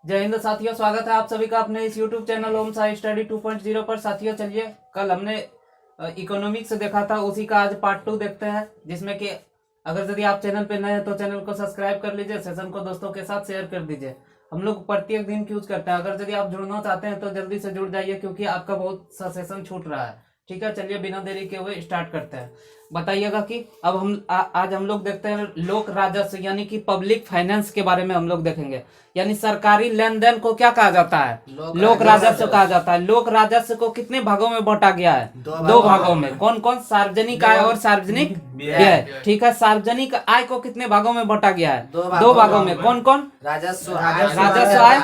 जय हिंद साथियों, स्वागत है आप सभी का अपने इस YouTube चैनल ओम साई स्टडी 2.0 पर। साथियों चलिए, कल हमने इकोनॉमिक्स देखा था, उसी का आज पार्ट 2 देखते हैं, जिसमें कि अगर यदि आप चैनल पे नए हैं तो चैनल को सब्सक्राइब कर लीजिए, सेशन को दोस्तों के साथ शेयर कर दीजिए। हम लोग प्रत्येक दिन यूज करते हैं, अगर यदि आप जुड़ना चाहते हैं तो जल्दी से जुड़ जाइए, क्योंकि आपका बहुत सा सेशन छूट रहा है। ठीक है, चलिए बिना देरी के हुए स्टार्ट करते हैं। बताइएगा कि अब आज हम लोग देखते हैं लोक राजस्व यानी कि पब्लिक फाइनेंस के बारे में हम लोग देखेंगे। यानी सरकारी लेन देन को क्या कहा जाता है? लोक राजस्व कहा जाता है। लोक राजस्व को कितने भागों में बांटा गया है? दो भागों में। कौन कौन? सार्वजनिक आय और सार्वजनिक व्यय। ठीक है, सार्वजनिक आय को कितने भागों में बांटा गया है? दो भागों में। कौन कौन? राजस्व आय,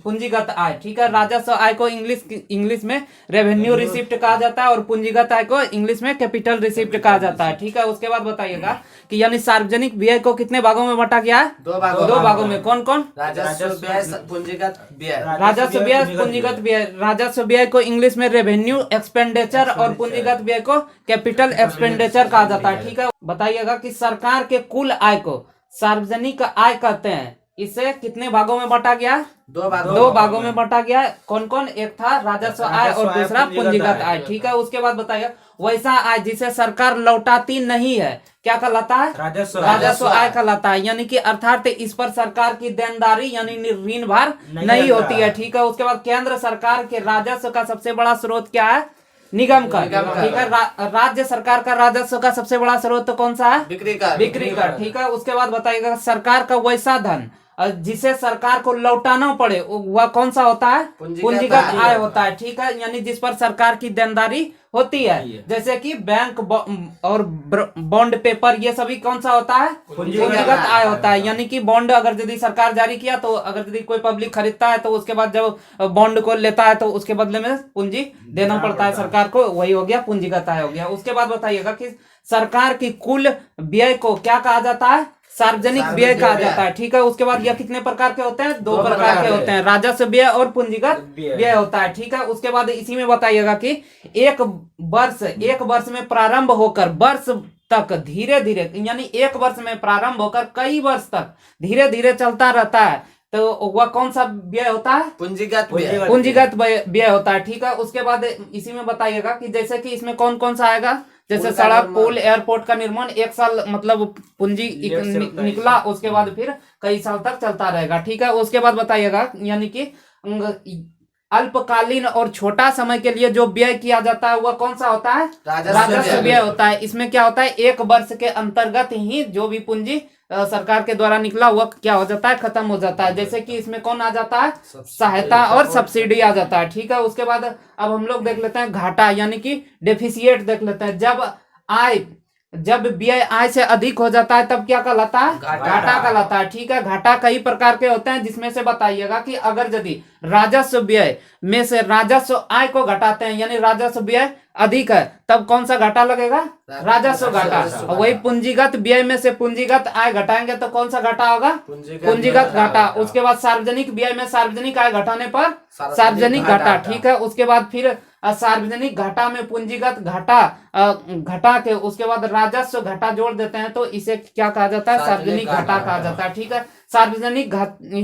पूंजीगत आय। ठीक है, राजस्व आय को इंग्लिश में रेवेन्यू रिसिप्ट कहा जाता है और पूंजीगत आय को इंग्लिश में कैपिटल रिसिप्ट कहा जाता है। ठीक है, उसके बाद बताइएगा कि यानी सार्वजनिक व्यय को कितने भागों में बांटा गया है? दो भागों में। कौन कौन? राजस्व व्यय, पूंजीगत व्यय। राजस्व व्यय, पूंजीगत व्यय। राजस्व व्यय को इंग्लिश में रेवेन्यू एक्सपेंडिचर और पूंजीगत व्यय को कैपिटल एक्सपेंडिचर कहा जाता है। ठीक है, बताइएगा कि सरकार के कुल आय को सार्वजनिक आय कहते हैं। इसे कितने भागों में बांटा गया? दो भागों में बांटा गया। कौन कौन? एक था राजस्व आय और दूसरा पूंजीगत आय। ठीक है, उसके बाद बताइए वैसा आय जिसे सरकार लौटाती नहीं है क्या कहलाता है? राजस्व आय कहलाता है। यानी कि अर्थात इस पर सरकार की देनदारी यानी ऋण भार नहीं होती है। ठीक है, उसके बाद केंद्र सरकार के राजस्व का सबसे बड़ा स्रोत क्या है? निगम कर। ठीक है, राज्य सरकार का राजस्व का सबसे बड़ा स्रोत तो कौन सा है? बिक्री कर। ठीक है, उसके बाद बताइएगा सरकार का वैसा धन जिसे सरकार को लौटाना पड़े वह कौन सा होता है? पूंजीगत आय होता है। ठीक है, यानी जिस पर सरकार की देनदारी होती है, जैसे कि बैंक और बॉन्ड पेपर, ये सभी कौन सा होता है? पूंजीगत आय होता है। यानी कि बॉन्ड अगर यदि सरकार जारी किया तो अगर यदि कोई पब्लिक खरीदता है तो उसके बाद जब बॉन्ड को लेता है तो उसके बदले में पूंजी देना पड़ता है सरकार को, वही हो गया पूंजीगत आय हो गया। उसके बाद बताइएगा कि सरकार की कुल व्यय को क्या कहा जाता है? सार्वजनिक व्यय कहा जाता है। ठीक है, उसके बाद यह कितने प्रकार के होते हैं? दो प्रकार के होते हैं, राजस्व व्यय और पूंजीगत व्यय होता है। ठीक है, उसके बाद इसी में बताइएगा कि एक वर्ष में प्रारंभ होकर वर्ष तक धीरे धीरे, यानी एक वर्ष में प्रारंभ होकर कई वर्ष तक धीरे धीरे चलता रहता है, तो वह कौन सा व्यय होता है? पूंजीगत व्यय होता है। ठीक है, उसके बाद इसी में बताइएगा कि जैसे कि इसमें कौन कौन सा आएगा? जैसे सड़क, पुल, एयरपोर्ट का निर्माण एक साल मतलब पूंजी निकला, उसके बाद फिर कई साल तक चलता रहेगा। ठीक है, उसके बाद बताइएगा यानी कि अल्पकालीन और छोटा समय के लिए जो व्यय किया जाता है वह कौन सा होता है? राजस्व व्यय होता है। इसमें क्या होता है? एक वर्ष के अंतर्गत ही जो भी पूंजी सरकार के द्वारा निकला हुआ क्या हो जाता है? खत्म हो जाता है। जैसे कि इसमें कौन आ जाता है? सहायता और सब्सिडी आ जाता है। ठीक है, उसके बाद अब हम लोग देख लेते हैं घाटा यानी कि डेफिसिएट देख लेते हैं। जब व्यय आय से अधिक हो जाता है तब क्या कहलाता है? घाटा कहलाता है। ठीक है, घाटा कई प्रकार के होते हैं, जिसमें से बताइएगा कि अगर यदि राजस्व व्यय में से राजस्व आय को घटाते हैं यानी राजस्व व्यय अधिक है तब कौन सा घाटा लगेगा? राजस्व घाटा। वही पूंजीगत व्यय में से पूंजीगत आय घटाएंगे तो कौन सा घाटा होगा? पूंजीगत घाटा। उसके बाद सार्वजनिक व्यय में सार्वजनिक आय घटाने पर सार्वजनिक घाटा। ठीक है, उसके बाद फिर सार्वजनिक घाटा में पूंजीगत घाटा घटा के उसके बाद राजस्व घाटा जोड़ देते हैं तो इसे क्या कहा जाता है? सार्वजनिक घाटा कहा जाता है। ठीक है, सार्वजनिक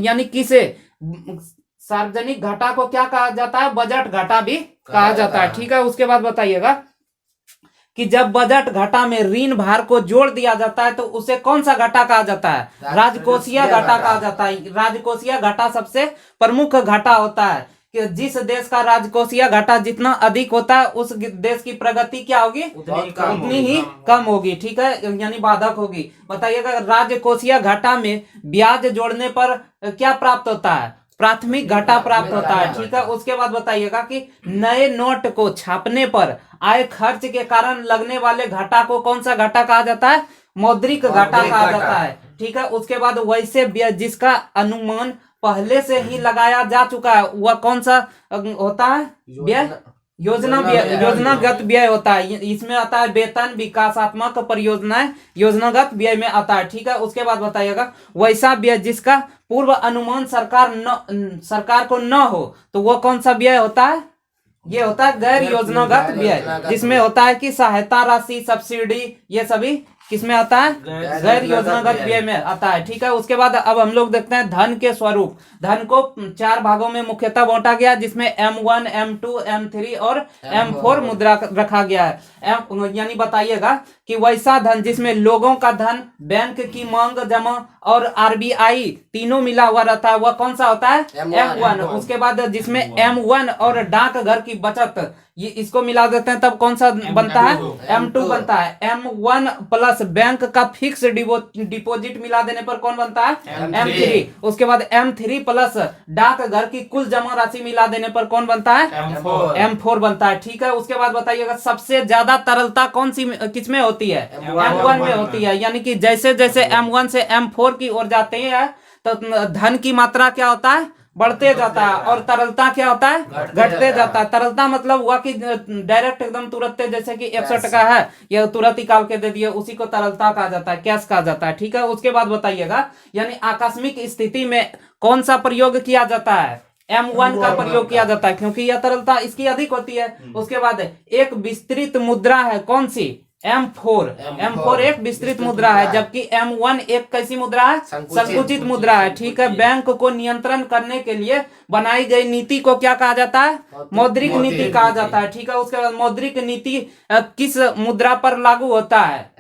यानी किसे? सार्वजनिक घाटा को क्या कहा जाता है? बजट घाटा भी कहा जाता है। ठीक है, उसके बाद बताइएगा कि जब बजट घाटा में ऋण भार को जोड़ दिया जाता है तो उसे कौन सा घाटा कहा जाता है? राजकोषीय घाटा कहा जाता है। राजकोषीय घाटा सबसे प्रमुख घाटा होता है कि जिस देश का राजकोषीय घाटा जितना अधिक होता है उस देश की प्रगति क्या होगी? उतनी ही कम होगी। ठीक है, यानी बाधक होगी। बताइएगा राजकोषीय घाटा में ब्याज जोड़ने पर क्या प्राप्त होता है? प्राथमिक घाटा प्राप्त होता है। ठीक है, उसके बाद बताइएगा कि नए नोट को छापने पर आय खर्च के कारण लगने वाले घाटा को कौन सा घाटा कहा जाता है? मौद्रिक घाटा कहा जाता है। ठीक है, उसके बाद वैसे व्यय जिसका अनुमान पहले से ही लगाया जा चुका है वह कौन सा होता है? व्यय योजनागत व्यय होता है। इसमें आता है वेतन, विकासात्मक परियोजनाएं योजनागत व्यय में आता है। ठीक है, उसके बाद बताइएगा वैसा व्यय जिसका पूर्व अनुमान सरकार को न हो तो वो कौन सा व्यय होता है? ये होता है गैर योजनागत व्यय, जिसमें होता है कि सहायता राशि, सब्सिडी, ये सभी किसमें आता है? गैर योजनागत व्यय में आता है। ठीक है, उसके बाद अब हम लोग देखते हैं धन के स्वरूप। धन को 4 भागों में मुख्यतः बांटा गया, जिसमें M1, M2, M3 और M4 मुद्रा रखा गया है। यानी बताइएगा कि वैसा धन जिसमें लोगों का धन, बैंक की मांग जमा और RBI तीनों मिला हुआ रहता है, वह कौन सा होता है? M1। उसके बाद जिसमें M1 और डाकघर की बचत, ये इसको मिला देते हैं, तब कौन सा बनता है? M2 बनता है। M1 प्लस बैंक का फिक्स डिपॉजिट मिला देने पर कौन बनता है? M3। उसके बाद M3 प्लस डाकघर की कुल जमा राशि मिला देने पर कौन बनता है? M4 बनता है। ठीक है, उसके बाद बताइएगा सबसे ज्यादा तरलता कौन सी किसमें होती है? M1 में होती है। यानी कि जैसे जैसे M1 से M4 की ओर जाते हैं तो धन की मात्रा क्या होता है? बढ़ते जाता है, और तरलता क्या होता है? घटते जाता है। तरलता मतलब हुआ कि डायरेक्ट एकदम तुरंत, जैसे कि 100 टका है, ये तुरंत निकाल के दे दिए, उसी को तरलता कहा जाता है, कैश कहा जाता है। ठीक है, उसके बाद बताइएगा यानी आकस्मिक स्थिति में कौन सा प्रयोग किया जाता है? M1 का प्रयोग किया जाता है, क्योंकि यह तरलता इसकी अधिक होती है। उसके बाद एक विस्तृत मुद्रा है, कौन सी? M4 एक विस्तृत मुद्रा है, जबकि M1 एक कैसी मुद्रा है? संकुचित मुद्रा है। ठीक है, बैंक को नियंत्रण करने के लिए बनाई गई नीति को क्या कहा जाता है? मौद्रिक नीति कहा जाता है। ठीक है, उसके बाद मौद्रिक नीति किस मुद्रा पर लागू होता है?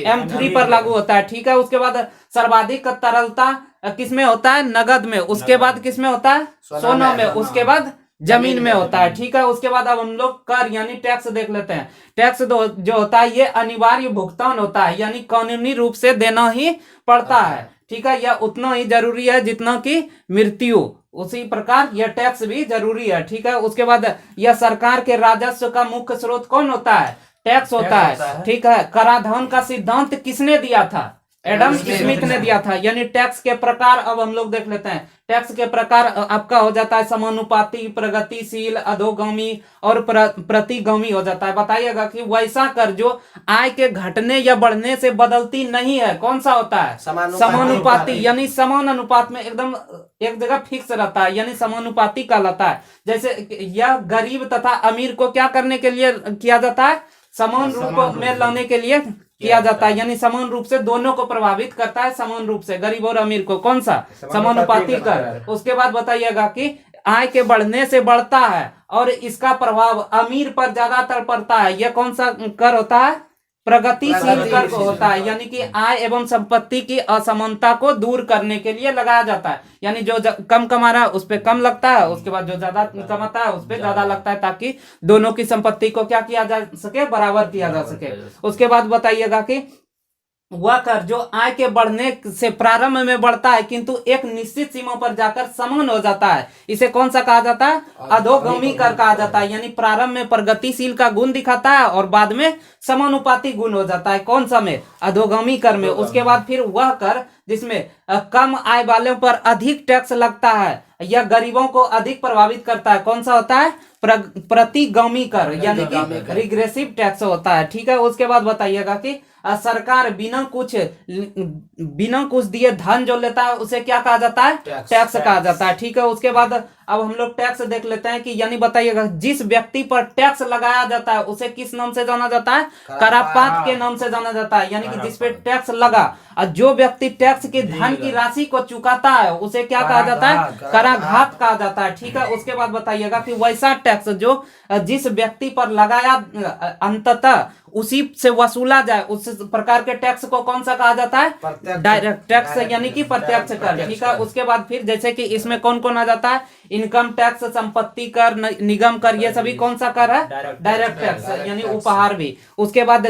M3 पर लागू होता है। ठीक है, उसके बाद सर्वाधिक तरलता किसमें होता है? नगद में। उसके बाद किसमें होता है? सोना में। उसके बाद जमीन में होता है। ठीक है, उसके बाद अब हम लोग कर यानी टैक्स देख लेते हैं। टैक्स जो होता है ये अनिवार्य भुगतान होता है, यानी कानूनी रूप से देना ही पड़ता है। ठीक है, यह उतना ही जरूरी है जितना कि मृत्यु, उसी प्रकार यह टैक्स भी जरूरी है। ठीक है, उसके बाद यह सरकार के राजस्व का मुख्य स्रोत कौन होता है? टैक्स होता है। ठीक है, कराधान का सिद्धांत किसने दिया था? एडम स्मिथ ने दिया था। यानी टैक्स के प्रकार अब हम लोग देख लेते हैं। टैक्स के प्रकार आपका हो जाता है समानुपाती, प्रगतिशील, अधोगामी और प्रतिगामी हो जाता है। बताइएगा कि वैसा कर जो आय के घटने या बढ़ने से बदलती नहीं है, कौन सा होता है? समानुपाती। यानी समान अनुपात में एकदम एक जगह फिक्स रहता है, यानी समानुपाती कहलाता है। जैसे यह गरीब तथा अमीर को क्या करने के लिए किया जाता है? समान रूप में लाने के लिए किया जाता है, यानी समान रूप से दोनों को प्रभावित करता है, समान रूप से गरीब और अमीर को। कौन सा? समानुपाती कर। उसके बाद बताइएगा कि आय के बढ़ने से बढ़ता है और इसका प्रभाव अमीर पर ज्यादातर पड़ता है, यह कौन सा कर होता है? प्रगतिशील कर होता है। यानी कि आय एवं संपत्ति की असमानता को दूर करने के लिए लगाया जाता है। यानी जो कम कमा रहा है उस पे कम लगता है, उसके बाद जो ज्यादा कमाता है उस पे ज्यादा लगता है, ताकि दोनों की संपत्ति को क्या किया जा सके? बराबर किया जा सके। उसके बाद बताइएगा कि वह कर जो आय के बढ़ने से प्रारंभ में बढ़ता है किंतु एक निश्चित सीमा पर जाकर समान हो जाता है, इसे कौन सा कहा जाता है? अधोगामी कर कहा जाता है। यानी प्रारंभ में प्रगतिशील का गुण दिखाता है और बाद में समानुपाती गुण हो जाता है। कौन सा में? अधोगामी कर में। उसके बाद फिर वह कर जिसमें कम आय वालों पर अधिक टैक्स लगता है या गरीबों को अधिक प्रभावित करता है, कौन सा होता है? प्रतिगामी कर, यानी कि रिग्रेसिव टैक्स होता है। ठीक है, उसके बाद बताइएगा कि सरकार बिना कुछ दिए धन जो लेता है उसे क्या कहा जाता है? टैक्स कहा जाता है। ठीक है, उसके बाद अब हम लोग टैक्स देख लेते हैं कि यानी बताइएगा जिस व्यक्ति पर टैक्स लगाया जाता है उसे किस नाम से जाना जाता है? करापात के नाम से जाना जाता है। यानी कि जिस पे टैक्स लगा और जो व्यक्ति टैक्स की धन की राशि को चुकाता है उसे क्या कहा जाता है? कराघात कहा जाता है। ठीक है, उसके बाद बताइएगा कि वैसा टैक्स जो जिस व्यक्ति पर लगाया अंततः उसी से वसूला जाए, उस प्रकार के टैक्स को कौन सा कहा जाता है? डायरेक्ट टैक्स, यानी कि प्रत्यक्ष कर। ठीक है, उसके बाद फिर जैसे कि इसमें कौन कौन आ जाता है? इनकम टैक्स, संपत्ति कर, निगम कर, ये सभी कौन सा कर है? डायरेक्ट टैक्स, यानी उपहार भी। उसके बाद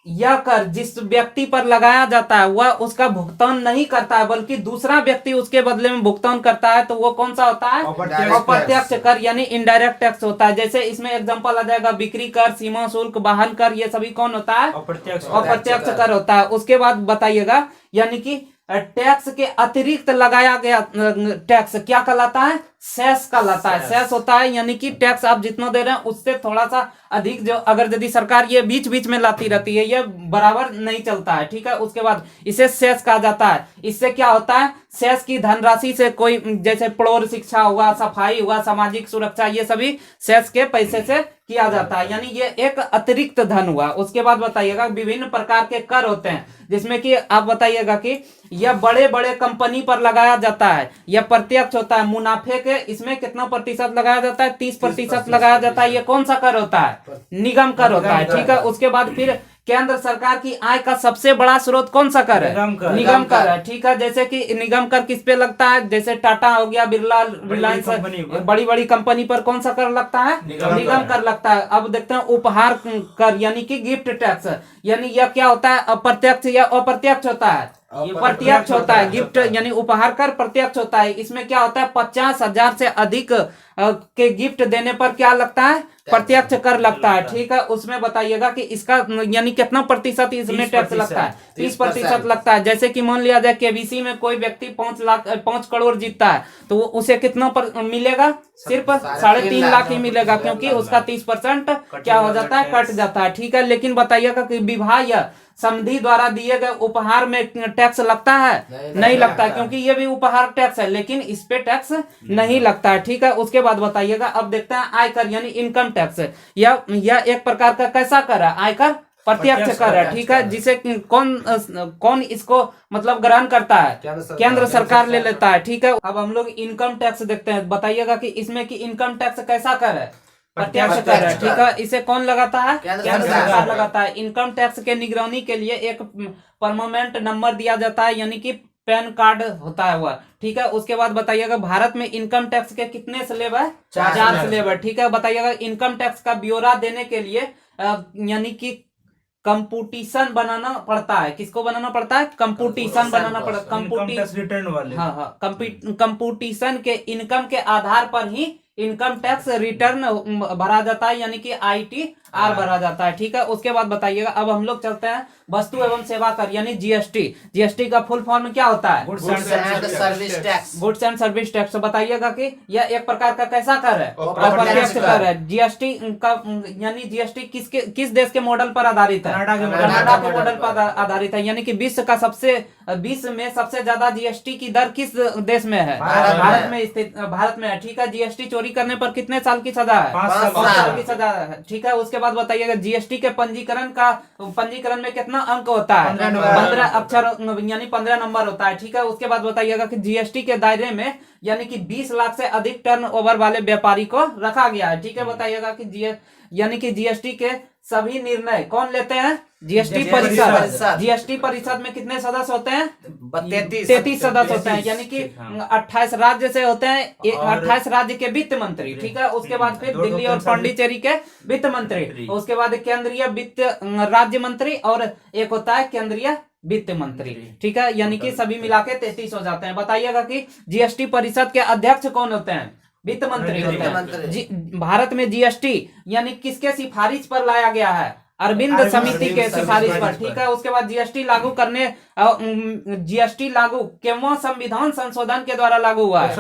यह कर जिस व्यक्ति पर लगाया जाता है वह उसका भुगतान नहीं करता है बल्कि दूसरा व्यक्ति उसके बदले में भुगतान करता है, तो वो कौन सा होता है? अप्रत्यक्ष कर, यानी इनडायरेक्ट टैक्स होता है। जैसे इसमें एग्जांपल आ जाएगा बिक्री कर, सीमा शुल्क, वाहन कर, ये सभी कौन होता है? अप्रत्यक्ष कर होता है। उसके बाद बताइएगा यानी कि टैक्स के अतिरिक्त लगाया गया टैक्स क्या कहलाता है? सेस का लाता है। सेस होता है यानी कि टैक्स आप जितना दे रहे हैं उससे थोड़ा सा अधिक, जो अगर यदि सरकार ये बीच बीच में लाती रहती है, ये बराबर नहीं चलता है, ठीक है। उसके बाद इसे सेस कहा जाता है। इससे क्या होता है, सेस की धनराशि से कोई जैसे प्रौढ़ शिक्षा हुआ, सफाई हुआ, सामाजिक सुरक्षा, ये सभी सेस के पैसे से किया जाता है, यानी ये एक अतिरिक्त धन हुआ। उसके बाद बताइएगा विभिन्न प्रकार के कर होते हैं, जिसमें कि आप बताइएगा कि यह बड़े बड़े कंपनी पर लगाया जाता है। यह प्रत्यक्ष होता है, मुनाफे के इसमें कितना प्रतिशत लगाया जाता है, 30% लगाया जाता है। ये कौन सा कर होता है, निगम कर होता है, ठीक है। उसके बाद फिर केंद्र सरकार की आय का सबसे बड़ा स्रोत कौन सा कर है, निगम कर है, ठीक है। जैसे कि निगम कर किस पे लगता है, जैसे टाटा हो गया, बिरला, रिलायंस, बड़ी बड़ी कंपनी पर कौन सा कर लगता है, निगम कर लगता है। अब देखते हैं उपहार कर यानी कि गिफ्ट टैक्स, यानी यह क्या होता है, अप्रत्यक्ष या अप्रत्यक्ष होता है, प्रत्यक्ष होता है। गिफ्ट यानी उपहार कर प्रत्यक्ष होता है। इसमें क्या होता है, 50,000 से अधिक के गिफ्ट देने पर क्या लगता है, प्रत्यक्ष कर लगता है, ठीक है। उसमें बताइएगा कि इसका यानी कितना प्रतिशत इसमें टैक्स लगता है, 30% लगता है। जैसे कि मान लिया जाए केबीसी में कोई व्यक्ति 5 करोड़ जीतता है, तो उससे कितना मिलेगा, सिर्फ 3.5 लाख ही मिलेगा, क्योंकि उसका 30% क्या हो जाता है, कट जाता है, ठीक है। लेकिन बताइएगा कि विवाह या समधि द्वारा दिए गए उपहार में टैक्स लगता है, नहीं लगता है, क्योंकि ये भी उपहार टैक्स है, लेकिन इस पे टैक्स नहीं लगता है, ठीक है। उसके बाद बताइएगा, अब देखते हैं आयकर यानी इनकम टैक्स। यह एक प्रकार का कैसा कर है, आयकर प्रत्यक्ष कर है, ठीक है। जिसे कौन इसको मतलब ग्रहण करता है, केंद्र सरकार ले लेता है, ठीक है। अब हम लोग इनकम टैक्स देखते हैं, बताइएगा कि इसमें कि इनकम टैक्स कैसा कर है, प्रत्यक्ष कर है, ठीक है। इसे कौन लगाता है, केंद्र सरकार लगाता है। इनकम टैक्स के निगरानी के लिए एक परमानेंट नंबर दिया जाता है, यानी कि पैन कार्ड होता है वह, ठीक है। उसके बाद बताइएगा भारत में इनकम टैक्स के कितने स्लेब है, 4 स्लेब है, ठीक है। बताइएगा इनकम टैक्स का ब्यौरा देने के लिए यानी कि कंप्यूटेशन बनाना पड़ता है। किसको बनाना पड़ता है, कंप्यूटेशन बनाना पड़ता है, रिटर्न वाले, हाँ, कंप्यूटेशन के इनकम के आधार पर ही इनकम टैक्स रिटर्न भरा जाता है, यानी कि ITR भरा जाता है, ठीक है। उसके बाद बताइएगा, अब हम लोग चलते हैं वस्तु एवं सेवा कर यानी GST। GST का फुल फॉर्म क्या होता है, goods and service tax. Goods and service tax. बताइएगा कि यह एक प्रकार का कैसा कर है, अप्रत्यक्ष कर है। GST का यानी GST किस देश के मॉडल पर आधारित है, कनाडा के मॉडल पर आधारित है, यानी कि विश्व में सबसे ज्यादा GST की दर किस देश में है, भारत में स्थित, भारत में है, ठीक है। GST चोरी करने पर कितने साल की सजा है, 5 साल की सजा है, ठीक है। उसके बाद बताइएगा GST के पंजीकरण में कितना अंक होता है, 15 अक्षर यानी 15 नंबर होता है, ठीक है। उसके बाद बताइएगा कि GST के दायरे में यानी कि 20 लाख से अधिक टर्नओवर वाले व्यापारी को रखा गया है, ठीक है। बताइएगा कि यानी कि GST के सभी निर्णय कौन लेते हैं, GST परिषद। GST परिषद में कितने सदस्य होते हैं, 33 सदस्य होते हैं, यानी कि 28 राज्य से होते हैं, 28 राज्य के वित्त मंत्री, ठीक है। उसके बाद फिर दिल्ली और पांडिचेरी के वित्त मंत्री, उसके बाद केंद्रीय वित्त राज्य मंत्री, और एक होता है केंद्रीय वित्त मंत्री, ठीक है। यानी कि सभी मिला के 33 हो जाते हैं। बताइएगा कि GST परिषद के अध्यक्ष कौन होते हैं, वित्त मंत्री होते हैं। भारत में GST यानी किसके सिफारिश पर लाया गया है, अरविंद समिति के सिफारिश पर, ठीक है। उसके बाद GST लागू करने GST लागू केवं संविधान संशोधन के द्वारा लागू हुआ है,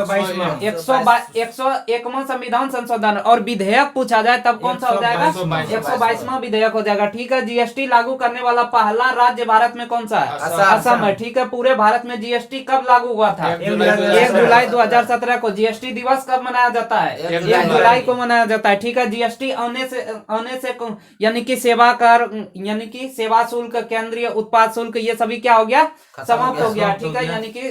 101वां संविधान संशोधन, और विधेयक पूछा जाए तब कौन सा हो जाएगा, 122वां विधेयक हो जाएगा, ठीक है। GST लागू करने वाला पहला राज्य भारत में कौन सा है, असम है, ठीक है। पूरे भारत में GST कब लागू हुआ था, 1 जुलाई 2017 को। GST दिवस कब मनाया जाता है, 1 जुलाई को मनाया जाता है, ठीक है। GST आने से यानी कि सेवा कर यानी कि सेवा शुल्क, केंद्रीय उत्पाद शुल्क, ये सभी क्या हो गया, समाप्त हो गया, ठीक है। यानी कि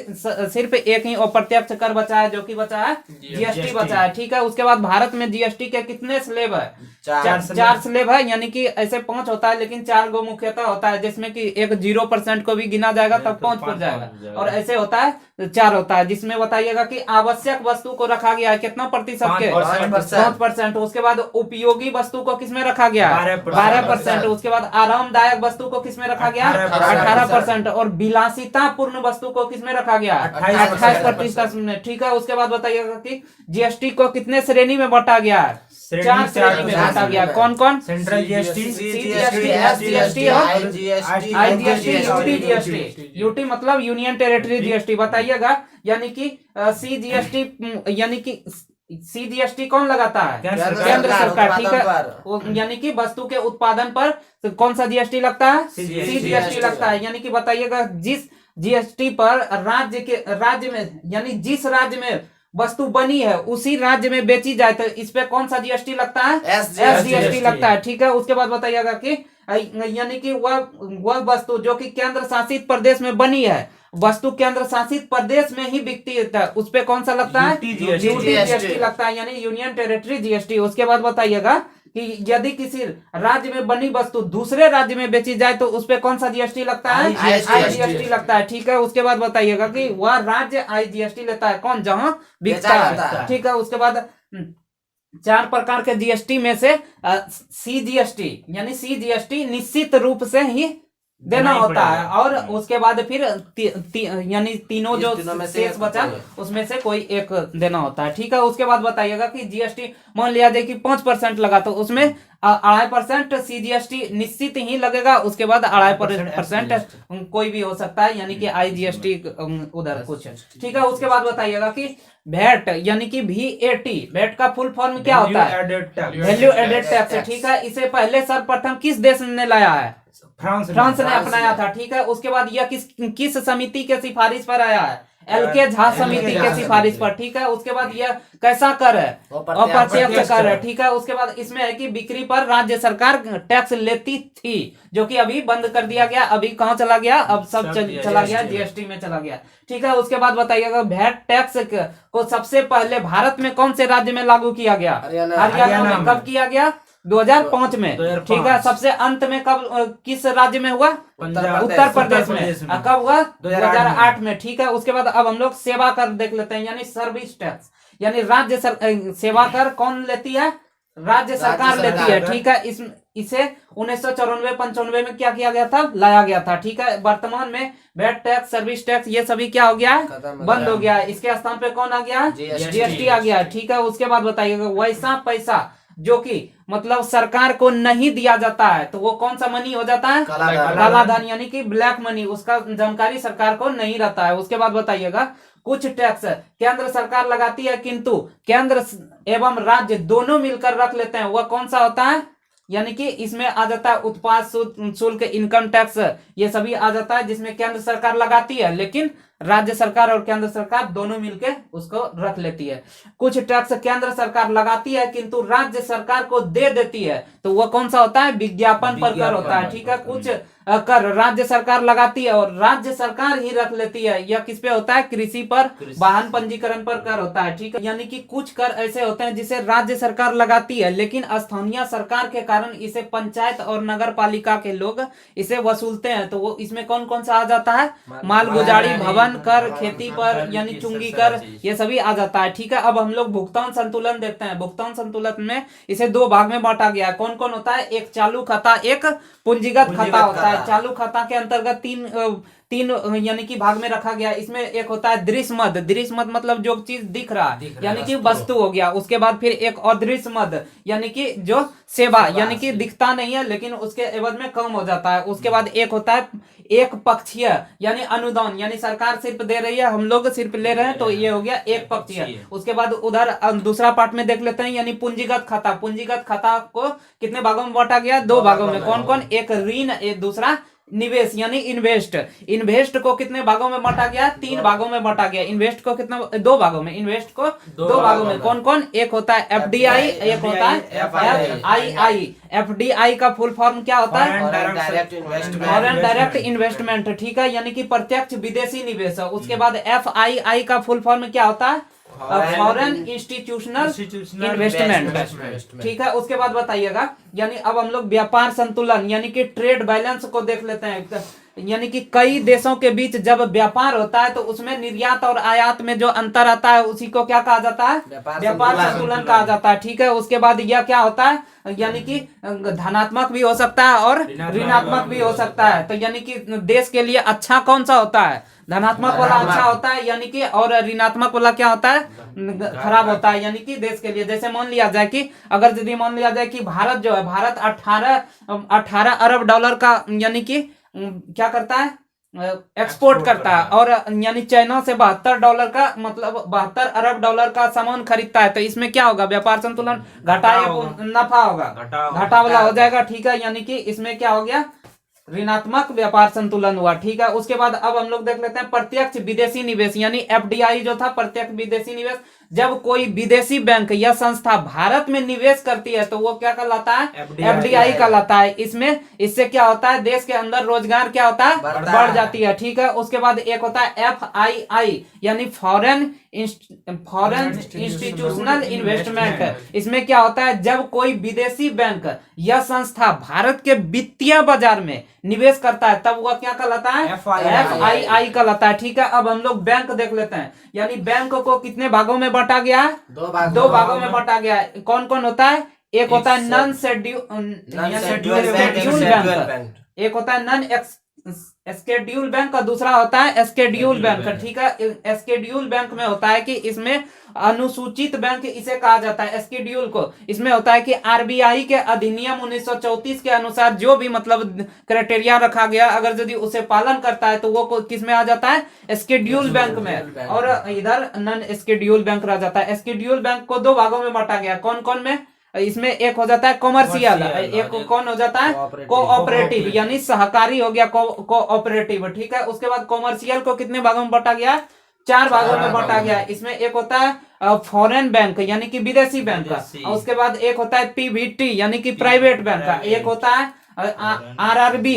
सिर्फ एक ही अप्रत्यक्ष कर बचा है, जो कि बचा है GST बचा है, ठीक है। उसके बाद भारत में GST के कितने स्लेब है, 4 स्लेब है, यानी कि ऐसे 5 होता है, लेकिन 4 गो मुख्यतः होता है, जिसमें कि एक 0% को भी गिना जाएगा तब 5 पर जाएगा, और ऐसे होता है 4 होता है, जिसमें बताइएगा कि आवश्यक वस्तु को रखा गया है कितना प्रतिशत के, 5%। उसके बाद उपयोगी वस्तु को किसमें रखा गया है, 12%। उसके बाद आरामदायक वस्तु को किसमें रखा गया, 18%, और विलासिता पूर्ण वस्तु को किसमें रखा गया, 28% में, ठीक है। उसके बाद बताइएगा कि GST को कितने श्रेणी में बांटा गया है, चार श्रेणी में बांटा गया। कौन कौन? सेंट्रल जीएसटी, CGST, SGST और IGST, यूटी जीएसटी। यूटी मतलब यूनियन टेरिटरी जीएसटी, बताइएगा। यानी कि CGST यानी कि CGST कौन लगाता है? केंद्र सरकार, ठीक है। यानी कि वस्तु के उत्पादन पर कौन सा जीएसटी लगता है? CGST लगता है। यानी कि बताइएगा, जिस जीएसटी पर राज्य में यानी जिस राज्य में वस्तु बनी है उसी राज्य में बेची जाए तो इस पे कौन सा जीएसटी लगता है? SGST लगता है, ठीक है। उसके बाद बताइएगा कि यानी कि वह वस्तु जो कि केंद्र शासित प्रदेश में बनी है, वस्तु केंद्र शासित प्रदेश में ही बिकती है, उस पे कौन सा लगता है? यूटी जीएसटी लगता है, यानी यूनियन टेरिटरी जीएसटी। उसके बाद बताइएगा कि यदि किसी राज्य में बनी वस्तु दूसरे राज्य में बेची जाए तो उस पे कौन सा जीएसटी लगता है? IGST लगता है, ठीक है। उसके बाद बताइएगा कि वह राज्य IGST लेता है कौन? जहां बिकता है, ठीक है। उसके बाद 4 प्रकार के जीएसटी में से CGST यानी CGST निश्चित रूप से ही देना होता है, और उसके बाद फिर यानी तीनों जो शेष बचा उसमें से कोई एक देना होता है, ठीक है। उसके बाद बताइएगा कि जीएसटी मान लिया जाए कि 5% लगा तो उसमें 2.5% CGST निश्चित ही लगेगा। उसके बाद 2.5% कोई भी हो सकता है, यानी कि IGST उधर कुछ, ठीक है। उसके बाद बताइएगा कि वैट यानी कि VAT, वैट का फुल फॉर्म क्या होता है? वैल्यू एडेड टैक्स, ठीक है। इसे पहले सर्वप्रथम किस देश ने लाया है? फ्रांस ने अपनाया था, ठीक है। उसके बाद यह किस समिति के सिफारिश पर आया है? LK झा समिति के सिफारिश पर, ठीक है। उसके बाद यह कैसा कर है? अप्रत्यक्ष कर है, ठीक है। उसके बाद इसमें है कि बिक्री पर राज्य सरकार टैक्स लेती थी, जो कि अभी बंद कर दिया गया। अभी कहाँ चला गया? अब सब चला गया, जीएसटी में चला गया, ठीक है। उसके बाद बताइएगा वैट टैक्स को सबसे पहले भारत में कौन से राज्य में लागू किया गया? हरियाणा में। कब किया गया? 2005 में, ठीक है। सबसे अंत में कब किस राज्य में हुआ? उत्तर प्रदेश में। कब हुआ? 2008 में, ठीक है। उसके बाद अब हम लोग सेवा कर देख लेते हैं, यानी सर्विस टैक्स, यानी सेवा कर कौन लेती है? राज्य सरकार लेती है, ठीक है। इसे 1994-95 में क्या किया गया था? लाया गया था, ठीक है। वर्तमान में वैट टैक्स, सर्विस टैक्स ये सभी क्या हो गया है? बंद हो गया है। इसके स्थान पे कौन आ गया? जीएसटी आ गया, ठीक है। उसके बाद बताइएगा वैसा पैसा जो कि मतलब सरकार को नहीं दिया जाता है तो वो कौन सा मनी हो जाता है? काला धन, यानी कि ब्लैक मनी। उसका जानकारी सरकार को नहीं रहता है। उसके बाद बताइएगा कुछ टैक्स केंद्र सरकार लगाती है किंतु केंद्र एवं राज्य दोनों मिलकर रख लेते हैं, वह कौन सा होता है? यानी कि इसमें आ जाता है उत्पाद शुल्क, इनकम टैक्स, ये सभी आ जाता है, जिसमें केंद्र सरकार लगाती है लेकिन राज्य सरकार और केंद्र सरकार दोनों मिलके उसको रख लेती है। कुछ टैक्स केंद्र सरकार लगाती है किंतु राज्य सरकार को दे देती है, तो वह कौन सा होता है? विज्ञापन पर कर होता है, ठीक है। कुछ कर राज्य सरकार लगाती है और राज्य सरकार ही रख लेती है, यह किस पे होता है? कृषि पर, वाहन पंजीकरण पर कर होता है, ठीक है। यानी कि कुछ कर ऐसे होते हैं जिसे राज्य सरकार लगाती है लेकिन स्थानीय सरकार के कारण इसे पंचायत और नगर पालिका के लोग इसे वसूलते हैं, तो वो इसमें कौन कौन सा आ जाता है? माल गुजारी, भवन कर, खेती पर यानी चुंगी कर, ये सभी आ जाता है, ठीक है। अब हम लोग भुगतान संतुलन देखते हैं। भुगतान संतुलन में इसे 2 भाग में बांटा गया है। कौन कौन होता है? एक चालू खाता, एक पूंजीगत खाता होता है। चालू खाता के अंतर्गत तीन यानी कि भाग में रखा गया। इसमें एक होता है दृश्य मद, दृश्य मद मतलब जो चीज दिख रहा है यानी कि वस्तु हो गया। उसके बाद फिर एक अदृश्य मद यानी कि जो सेवा यानी कि दिखता नहीं है लेकिन उसके एवज में कम हो जाता है। उसके बाद एक होता है एक पक्षीय यानी अनुदान, यानी सरकार सिर्फ दे रही है, हम लोग सिर्फ ले रहे हैं, तो ये हो गया एक पक्षीय। उसके बाद उधर दूसरा पार्ट में देख लेते हैं, यानी पूंजीगत खाता। पूंजीगत खाता को कितने भागों में बांटा गया? 2 भागों में। कौन कौन? एक ऋण, एक दूसरा निवेश यानी इन्वेस्ट। इन्वेस्ट को कितने भागों में बांटा गया? 3 भागों में बांटा गया। इन्वेस्ट को कितना? 2 भागों में। इन्वेस्ट को 2 भागों में। कौन कौन? एक होता है FDI, एक होता है FII। FDI का फुल फॉर्म क्या होता है? फॉरेन डायरेक्ट इन्वेस्टमेंट, ठीक है, यानी कि प्रत्यक्ष विदेशी निवेश। उसके बाद FII का फुल फॉर्म क्या होता है? फॉरेन इंस्टीट्यूशनल इन्वेस्टमेंट, ठीक है। उसके बाद बताइएगा यानी अब हम लोग व्यापार संतुलन यानी कि ट्रेड बैलेंस को देख लेते हैं। यानी कि कई देशों के बीच जब व्यापार होता है तो उसमें निर्यात और आयात में जो अंतर आता है उसी को क्या कहा जाता है, व्यापार संतुलन कहा जाता है। ठीक है, उसके बाद यह क्या होता है, यानी कि धनात्मक भी हो सकता है और ऋणात्मक भी हो सकता है। तो यानी कि देश के लिए अच्छा कौन सा होता है, धनात्मक वाला अच्छा होता है, यानी कि और ऋणात्मक वाला क्या होता है, खराब होता है। यानी कि देश के लिए जैसे मान लिया जाए कि अगर यदि मान लिया जाए कि भारत जो है, भारत 18 अरब डॉलर का यानी कि क्या करता है, एक्सपोर्ट करता है, और यानी चाइना से 72 डॉलर का मतलब 72 अरब डॉलर का सामान खरीदता है। तो इसमें क्या होगा, व्यापार संतुलन घाटा या नफा होगा, घाटा वाला हो जाएगा। ठीक है, यानी कि इसमें क्या हो गया, ऋणात्मक व्यापार संतुलन हुआ। ठीक है, उसके बाद अब हम लोग देख लेते हैं प्रत्यक्ष विदेशी निवेश, यानी एफडीआई जो था, प्रत्यक्ष विदेशी निवेश। जब कोई विदेशी बैंक या संस्था भारत में निवेश करती है तो वो क्या कहलाता है, एफडीआई कहलाता है। इसमें इससे क्या होता है, देश के अंदर रोजगार क्या होता है, बढ़ जाती है। ठीक है, उसके बाद एक होता है FII यानी फॉरेन इंस्टीट्यूशनल इन्वेस्टमेंट। इसमें क्या होता है, जब कोई विदेशी बैंक या संस्था भारत के वित्तीय बाजार में निवेश करता है तब वह क्या कहलाता है, FII कहलाता है। ठीक है, अब हम लोग बैंक देख लेते हैं। यानी बैंक को कितने भागों में बांटा गया है, दो भागों में बांटा गया है। कौन कौन होता है, एक होता है नॉन शेड्यूल बैंक, एक होता है नॉन स्केड्यूल बैंक और दूसरा होता है स्केड्यूल बैंक। ठीक है, स्केड्यूल बैंक में होता है कि इसमें अनुसूचित बैंक इसे कहा जाता है, स्केड्यूल को। इसमें होता है कि आरबीआई के अधिनियम 1934 के अनुसार जो भी मतलब क्राइटेरिया रखा गया, अगर यदि उसे पालन करता है तो वो किस में आ जाता है, स्केड्यूल बैंक में, और इधर नॉन स्केड्यूल बैंक रह जाता है। स्केड्यूल बैंक को दो भागों में बांटा गया, कौन कौन में, इसमें एक हो जाता है कॉमर्शियल, एक कौन हो जाता है, कोऑपरेटिव यानी सहकारी हो गया, कोऑपरेटिव। ठीक है, उसके बाद कॉमर्शियल को कितने भागों में बांटा गया, 4 भागों में बांटा गया। इसमें एक होता है फॉरेन बैंक यानी कि विदेशी बैंक का, उसके बाद एक होता है PVT यानी कि प्राइवेट बैंक का, एक होता है आरआरबी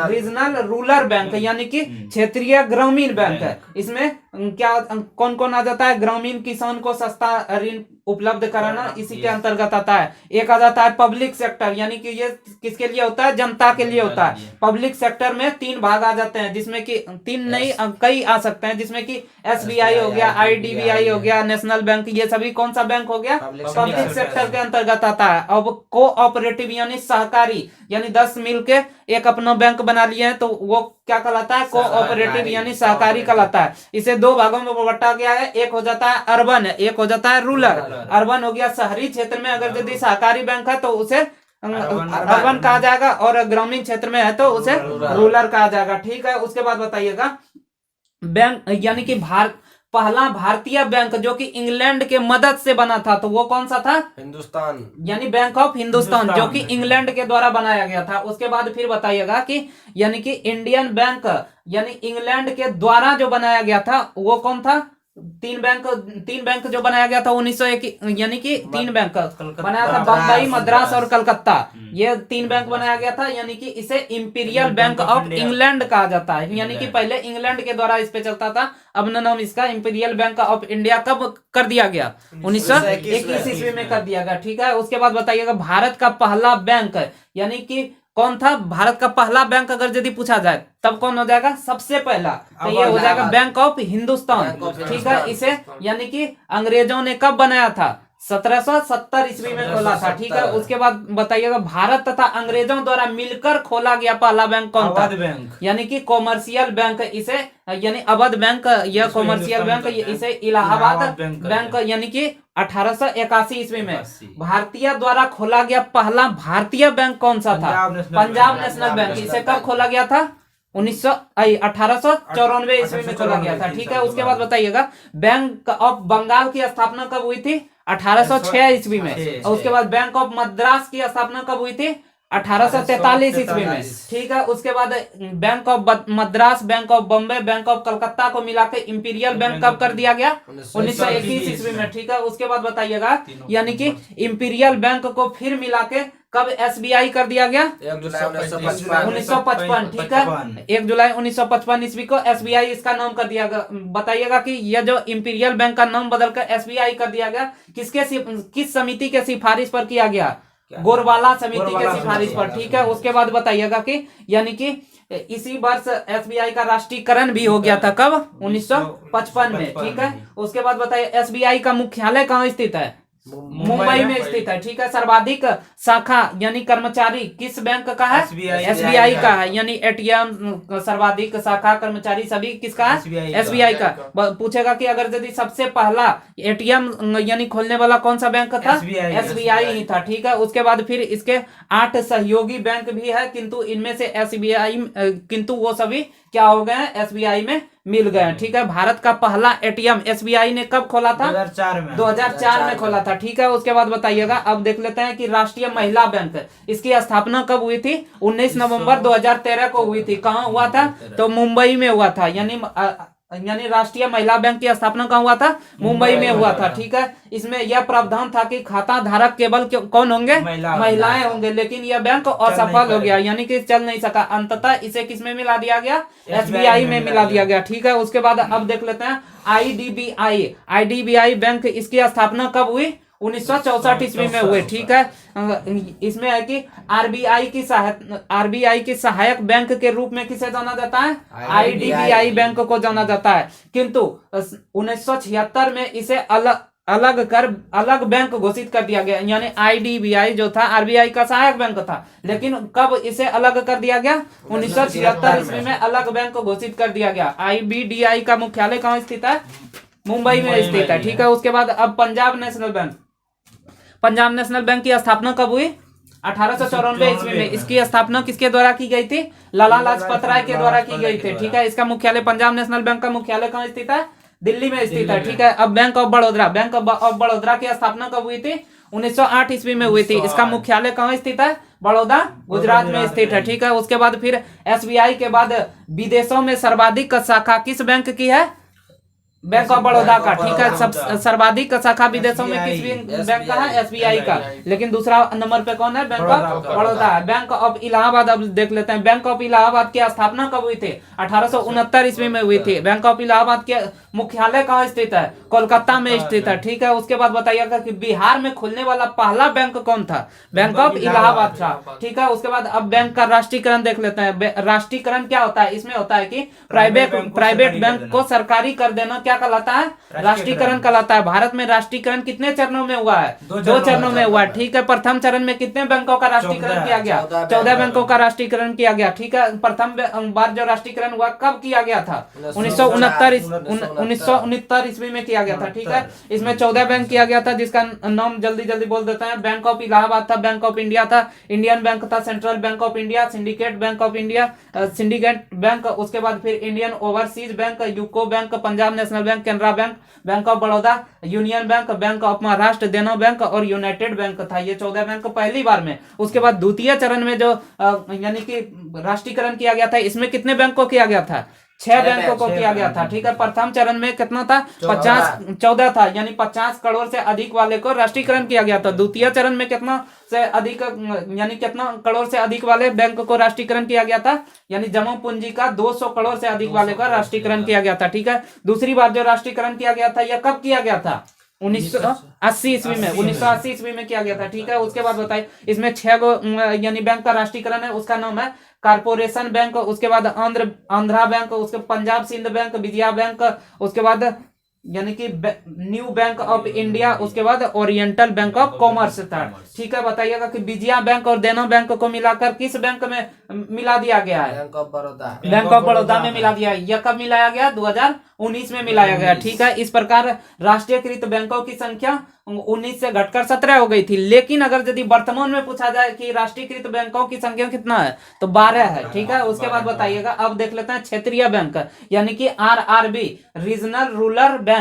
रीजनल रूरल बैंक यानी कि क्षेत्रीय ग्रामीण बैंक है। इसमें क्या कौन कौन आ जाता है, ग्रामीण किसान को सस्ता ऋण उपलब्ध कराना इसी के अंतर्गत आता है। एक आ जाता है पब्लिक सेक्टर यानी कि ये किसके लिए होता है, जनता के लिए होता है। पब्लिक सेक्टर में 3 भाग आ जाते हैं, जिसमें कि 3 नहीं कई आ सकते हैं, जिसमें कि SBI हो गया, IDBI हो गया, नेशनल बैंक, ये सभी कौन सा बैंक हो गया, पब्लिक सेक्टर के अंतर्गत आता है। अब कोऑपरेटिव यानी सहकारी, यानी 10 मिलके एक अपना बैंक बना लिए हैं तो वो क्या कहलाता है, कोऑपरेटिव यानी सहकारी कहलाता है। इसे 2 भागों में बांटा गया है, एक हो जाता है अर्बन, एक हो जाता है रूरल। अर्बन हो गया शहरी क्षेत्र में अगर यदि सहकारी बैंक है तो उसे अर्बन कहा जाएगा, और ग्रामीण क्षेत्र में है तो उसे रूरल कहा जाएगा। ठीक है, उसके बाद बताइएगा बैंक यानी कि पहला भारतीय बैंक जो कि इंग्लैंड के मदद से बना था तो वो कौन सा था, हिंदुस्तान यानी बैंक ऑफ हिंदुस्तान जो कि इंग्लैंड के द्वारा बनाया गया था। उसके बाद फिर बताइएगा कि यानी कि इंडियन बैंक यानी इंग्लैंड के द्वारा जो बनाया गया था वो कौन था, 3 बैंक जो बनाया गया था 1901 यानी कि 3 बैंक बनाया था, बम्बई, मद्रास और कलकत्ता, ये 3 बैंक बनाया गया था। यानी कि इसे इंपीरियल बैंक ऑफ इंग्लैंड कहा जाता है, यानी कि पहले इंग्लैंड के द्वारा इस पे चलता था, अब नाम इसका इंपीरियल बैंक ऑफ इंडिया कब कर दिया गया, 1921 ईस्वी में कर दिया गया। ठीक है, उसके बाद बताइएगा भारत का पहला बैंक यानी कि कौन था, भारत का पहला बैंक अगर यदि पूछा जाए तब कौन हो जाएगा, सबसे पहला तो ये हो जाएगा बैंक ऑफ हिंदुस्तान। ठीक है, इसे यानी कि अंग्रेजों ने कब बनाया था, 1770 ईस्वी में खोला था। ठीक है, उसके बाद बताइएगा भारत तथा अंग्रेजों द्वारा मिलकर खोला गया पहला बैंक कौन था, यानी कि कॉमर्शियल बैंक, इसे यानी अवध बैंक या कॉमर्शियल बैंक, इसे इलाहाबाद बैंक यानी कि 1881 ईस्वी में भारतीय द्वारा खोला गया पहला भारतीय बैंक कौन सा था, पंजाब नेशनल बैंक। इसे कब खोला गया था, 1894 ईस्वी में खोला गया था। ठीक है, उसके बाद बताइएगा बैंक ऑफ बंगाल की स्थापना कब हुई थी, 1806 ईस्वी में। और उसके बाद बैंक ऑफ मद्रास की स्थापना कब हुई थी, 1843 ईस्वी में। ठीक है, उसके बाद bank of Madras, bank of Bombay, bank of Calcutta को मिलाकर इंपीरियल बैंक कब कर दिया गया, 1921 ईस्वी में। ठीक है, उसके बाद बताइएगा यानी कि इंपीरियल बैंक को फिर मिलाके कब SBI कर दिया गया, 1 जुलाई 1955। ठीक है, 1 जुलाई 1955 ईस्वी को SBI इसका नाम कर दिया गया। बताइएगा कि यह जो इंपीरियल बैंक का नाम बदलकर SBI कर दिया गया किस समिति के सिफारिश पर किया गया, गोरवाला समिति के सिफारिश पर, ठीक है। उसके बाद बताइएगा कि यानी कि इसी वर्ष एसबीआई का राष्ट्रीयकरण भी हो गया था, कब? 1955 में, ठीक है। उसके बाद बताइए एसबीआई का मुख्यालय कहाँ स्थित है? मुंबई में स्थित है, ठीक है। सर्वाधिक शाखा यानी कर्मचारी किस बैंक का है? एसबीआई का है, यानी एटीएम सर्वाधिक शाखा कर्मचारी सभी किसका है? एसबीआई का। पूछेगा कि अगर यदि सबसे पहला एटीएम यानी खोलने वाला कौन सा बैंक था? एसबीआई ही था, ठीक है। उसके बाद फिर इसके 8 सहयोगी बैंक भी है, किंतु इनमें से एसबीआई किंतु वो सभी क्या हो गए हैं? एसबीआई में मिल गए, ठीक है। भारत का पहला एटीएम एसबीआई ने कब खोला था? 2004 में खोला था, ठीक है। उसके बाद बताइएगा, अब देख लेते हैं कि राष्ट्रीय महिला बैंक, इसकी स्थापना कब हुई थी? 19 नवंबर 2013 को हुई थी। कहाँ हुआ था? तो मुंबई में हुआ था, यानी राष्ट्रीय महिला बैंक की स्थापना कहाँ हुआ था? मुंबई में हुआ था, ठीक है। इसमें यह प्रावधान था कि खाता धारक केवल कौन होंगे? महिलाएं होंगे, लेकिन यह बैंक असफल हो गया, यानी कि चल नहीं सका। अंततः इसे किस में मिला दिया गया? एसबीआई में मिला दिया गया, ठीक है। उसके बाद अब देख लेते हैं आईडीबीआई बैंक, इसकी स्थापना कब हुई? 1964 ईस्वी में हुए, ठीक है। इसमें है कि आरबीआई की सहायक बैंक के रूप में किसे जाना जाता है? आईडीबीआई बैंक को जाना जाता है, किंतु 1976 में इसे अलग बैंक घोषित कर दिया गया, यानी आईडीबीआई जो था आरबीआई का सहायक बैंक था, लेकिन कब इसे अलग कर दिया गया? 1976 ईस्वी में अलग बैंक घोषित कर दिया गया। आईबीडीआई का मुख्यालय कहाँ स्थित है? मुंबई में स्थित है, ठीक है। उसके बाद अब पंजाब नेशनल बैंक की स्थापना कब हुई? 1894 ईस्वी में। इसकी स्थापना किसके द्वारा की गई थी? लाला लाजपत राय के द्वारा की गई थी, ठीक है। इसका मुख्यालय, पंजाब नेशनल बैंक का मुख्यालय कहाँ स्थित है? दिल्ली में स्थित है, ठीक है। अब बैंक ऑफ बड़ौदा की स्थापना कब हुई थी? 1908 ईस्वी में हुई थी। इसका मुख्यालय कहाँ स्थित है? बड़ौदा, गुजरात में स्थित है, ठीक है। उसके बाद फिर एसबीआई के बाद विदेशों में सर्वाधिक शाखा किस बैंक की है? बैंक ऑफ बड़ौदा का, ठीक है। सब सर्वाधिक शाखा विदेशों में किस बैंक का है? एसबीआई का। लेकिन दूसरा नंबर पे कौन है? बैंक ऑफ बड़ौदा है। बैंक ऑफ इलाहाबाद अब देख लेते हैं। बैंक ऑफ इलाहाबाद की स्थापना कब हुई थी? 1869 ईस्वी में हुई थी। बैंक ऑफ इलाहाबाद के मुख्यालय कहाँ स्थित है? कोलकाता में स्थित है, ठीक है। उसके बाद बताइएगा कि बिहार में खुलने वाला पहला बैंक कौन था? बैंक ऑफ इलाहाबाद था, ठीक है। उसके बाद अब बैंक का राष्ट्रीयकरण देख लेते हैं। राष्ट्रीयकरण क्या होता है? इसमें होता है कि प्राइवेट बैंक को सरकारी कर देना क्या कहलाता है? राष्ट्रीयकरण कहलाता है। भारत में राष्ट्रीयकरण कितने चरणों में हुआ है? 2 चरणों में हुआ है, ठीक है। प्रथम चरण में कितने बैंकों का राष्ट्रीयकरण किया गया? 14 बैंकों का राष्ट्रीयकरण किया गया, ठीक है। प्रथम बार जो राष्ट्रीयकरण हुआ कब किया गया था? 1969 ईस्वी में किया गया था, ठीक है। इसमें 14 बैंक किया गया था, जिसका नाम जल्दी बोल देते हैं। बैंक ऑफ इलाहाबाद था, बैंक ऑफ इंडिया था, इंडियन बैंक था, central bank of India, syndicate bank of India, syndicate bank, उसके बाद फिर Indian overseas bank, UCO bank, Punjab national bank, Canara bank, bank of Baroda, union bank, bank of Maharashtra, देना bank और United bank था। ये 14 bank पहली बार में। उसके बाद द्वितीय चरण में जो यानी कि राष्ट्रीयकरण किया गया था, इसमें कितने बैंक को किया गया था? 6 बैंकों को किया गया था, ठीक है। प्रथम चरण में कितना था? 14 था, यानी 50 करोड़ से अधिक वाले को राष्ट्रीयकरण किया गया था। द्वितीय चरण में कितना से अधिक, यानी कितना करोड़ से अधिक वाले बैंक को राष्ट्रीयकरण किया गया था? यानी जमा पूंजी का 200 करोड़ से अधिक वाले का राष्ट्रीयकरण किया गया था, ठीक है। दूसरी बार जो राष्ट्रीयकरण किया गया था, यह कब किया गया था? 1980 ईस्वी में। 1980 ईस्वी में किया गया था, ठीक है। उसके बाद बताइए, इसमें 6 यानी बैंक का राष्ट्रीयकरण है। उसका नाम है कारपोरेशन बैंक, उसके बाद आंध्रा बैंक, उसके पंजाब सिंध बैंक, विजया बैंक, उसके बाद यानी कि न्यू बैंक ऑफ इंडिया, उसके बाद ओरिएंटल बैंक ऑफ कॉमर्स था, ठीक है। बताइएगा कि विजया बैंक और देना बैंक को मिलाकर किस बैंक में मिला दिया गया है? बैंक ऑफ बड़ौदा में मिला दिया है। यह कब मिलाया गया? 2019 में मिलाया गया, ठीक है। इस प्रकार राष्ट्रीयकृत बैंकों की संख्या 19 से घटकर 17 हो गई थी। लेकिन अगर यदि वर्तमान में पूछा जाए कि राष्ट्रीयकृत बैंकों की संख्या कितना है, तो 12 है, ठीक है। उसके बाद बताइएगा, अब देख लेते हैं क्षेत्रीय बैंक, यानी कि आरआरबी, रीजनल रूरल बैंक।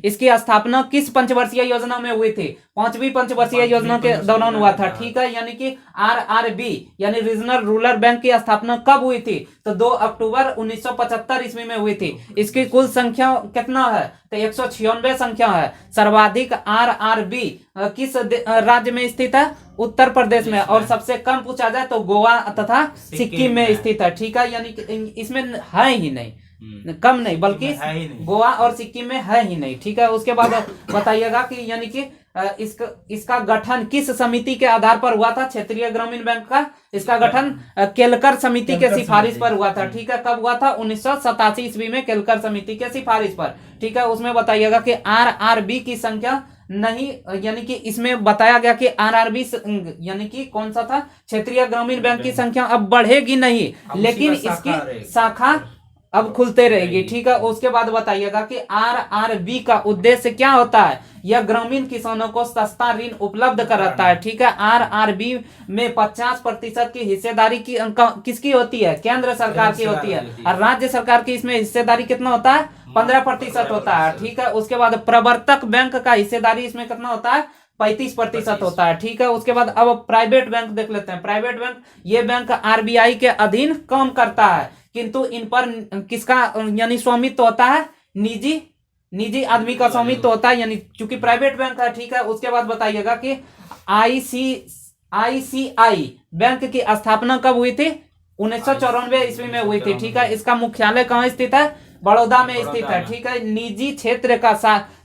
इसकी स्थापना किस पंचवर्षीय योजना में हुई थी? 5वीं पंचवर्षीय योजना के दौरान हुआ था, ठीक है। यानी कि आरआरबी यानी रीजनल रूरल बैंक की स्थापना कब हुई थी? तो 2 अक्टूबर 1975 ईस्वी में हुई थी। इसकी कुल संख्या कितना है? तो 196 संख्या है। सर्वाधिक आरआरबी किस राज्य में स्थित है? उत्तर प्रदेश में। और सबसे कम पूछा जाए तो गोवा तथा सिक्किम में स्थित है, ठीक है। यानी कि इसमें है ही नहीं, कम नहीं बल्कि गोवा और सिक्किम में है ही नहीं, ठीक है। उसके बाद बताइएगा कि यानी कि इसका गठन किस समिति के आधार पर हुआ था? क्षेत्रीय ग्रामीण बैंक का इसका गठन केलकर समिति के सिफारिश पर हुआ था। ठीक है, कब हुआ था? 1987 ईस्वी में केलकर समिति के सिफारिश पर। ठीक है, उसमें बताइएगा कि आरआरबी की संख्या नहीं, यानी कि इसमें बताया गया कि आरआरबी यानी कि कौन सा था? क्षेत्रीय ग्रामीण बैंक की संख्या अब बढ़ेगी नहीं, लेकिन इसकी शाखा अब खुलते रहेगी। ठीक है, उसके बाद बताइएगा कि आरआरबी का उद्देश्य क्या होता है? यह ग्रामीण किसानों को सस्ता ऋण उपलब्ध कराता है। ठीक है, आरआरबी में 50% की हिस्सेदारी किसकी होती है? केंद्र सरकार की होती है, और राज्य सरकार की इसमें हिस्सेदारी कितना होता है? 15% होता है। ठीक है, उसके बाद प्रवर्तक बैंक का हिस्सेदारी इसमें कितना होता है? 35% होता है। ठीक है, उसके बाद अब प्राइवेट बैंक देख लेते हैं। प्राइवेट बैंक, ये बैंक आरबीआई के अधीन काम करता है, किंतु इन पर किसका यानी स्वामित्व होता है? निजी आदमी का स्वामित्व होता है, यानी चूंकि प्राइवेट बैंक है। ठीक है, उसके बाद बताइएगा कि आईसीआई बैंक की स्थापना कब हुई थी? 1994 ईस्वी में हुई थी। ठीक है, इसका मुख्यालय कहाँ स्थित है? बड़ौदा में स्थित है। ठीक है, निजी क्षेत्र का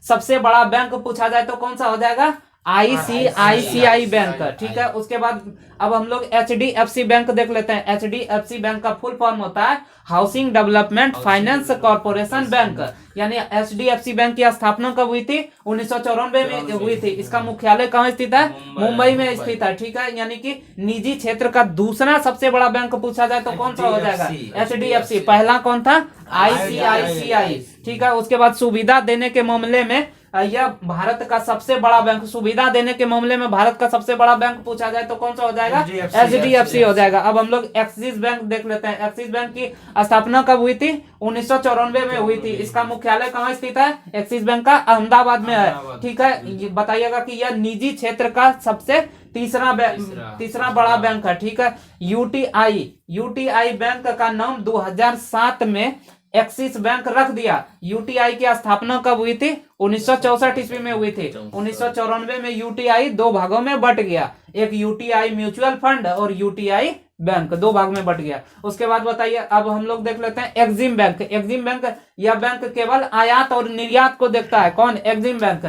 सबसे बड़ा बैंक पूछा जाए तो कौन सा हो जाएगा? ICI bank. ठीक है, उसके बाद अब हम लोग एचडीएफसी बैंक देख लेते हैं। एचडीएफसी बैंक का फुल फॉर्म होता है housing development finance corporation bank. यानी एचडीएफसी बैंक की स्थापना कब हुई थी? 1994 में हुई थी। इसका मुख्यालय कहाँ स्थित है? मुंबई में स्थित है। ठीक है, यानी कि निजी क्षेत्र का दूसरा सबसे बड़ा बैंक पूछा जाए तो कौन सा हो जाएगा? एचडीएफसी। पहला कौन था? आईसीआईसीआई। ठीक है, उसके बाद सुविधा देने के मामले में यह भारत का सबसे बड़ा बैंक, सुविधा देने के मामले में भारत का सबसे बड़ा बैंक पूछा जाए तो कौन सा हो जाएगा? एचडीएफसी हो जाएगा। अब हम लोग एक्सिस बैंक देख लेते हैं। एक्सिस बैंक की स्थापना कब हुई थी? 1994 में हुई थी। इसका मुख्यालय कहाँ स्थित है? एक्सिस बैंक का अहमदाबाद में है। ठीक है, बताइएगा कि यह निजी क्षेत्र का सबसे तीसरा बड़ा बैंक है। ठीक है, यूटीआई बैंक का नाम 2007 में एक्सिस बैंक रख दिया। यूटीआई की स्थापना कब हुई थी? 1964 ईस्वी में हुई थी। 1994 में यूटीआई दो भागों में बट गया, एक यूटीआई म्यूचुअल फंड और यूटीआई बैंक, दो भाग में बट गया। उसके बाद बताइए, अब हम लोग देख लेते हैं एक्जिम बैंक। एक्जिम बैंक, यह बैंक केवल आयात और निर्यात को देखता है। कौन? एक्जिम बैंक।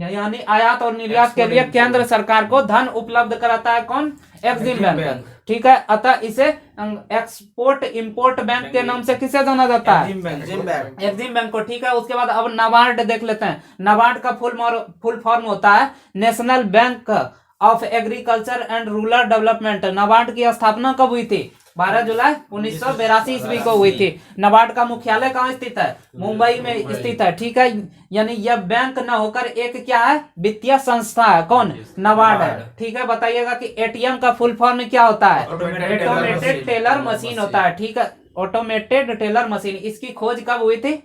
यानी आयात और निर्यात के लिए केंद्र सरकार को धन उपलब्ध कराता है। कौन? एक्जिम बैंक। ठीक है, अतः इसे एक्सपोर्ट इंपोर्ट बैंक के नाम से किसे जाना जाता है? एक्जिम बैंक को। ठीक है, उसके बाद अब नाबार्ड देख लेते हैं। नाबार्ड का फुल फॉर्म होता है national bank of agriculture and rural development. NABARD की स्थापना कब हुई थी? 12 जुलाई 1982 ईस्वी को हुई थी। नाबार्ड का मुख्यालय कहाँ स्थित है? मुंबई में स्थित है। ठीक है, यानी यह बैंक न होकर एक क्या है? वित्तीय संस्था है। कौन? नाबार्ड है। ठीक है, बताइएगा कि एटीएम का फुल फॉर्म क्या होता है? ऑटोमेटेड टेलर मशीन होता है। ठीक है, ऑटोमेटेड टेलर मशीन। इसकी खोज कब हुई थी?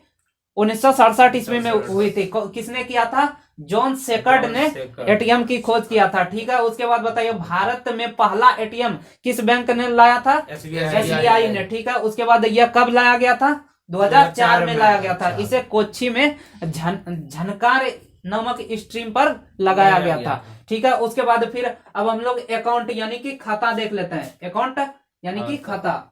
1967 ईस्वी में हुई थी। किसने किया था? जॉन सेकर्ड ने एटीएम की खोज किया था। ठीक है, उसके बाद बताइए भारत में पहला एटीएम किस बैंक ने लाया था? एसबीआई ने। ठीक है, उसके बाद यह कब लाया गया था? 2004 में लाया गया था। इसे कोच्चि में झनकार नामक स्ट्रीम पर लगाया गया था। ठीक है, उसके बाद फिर अब हम लोग अकाउंट यानी कि खाता देख लेते हैं। अकाउंट यानी कि खाता।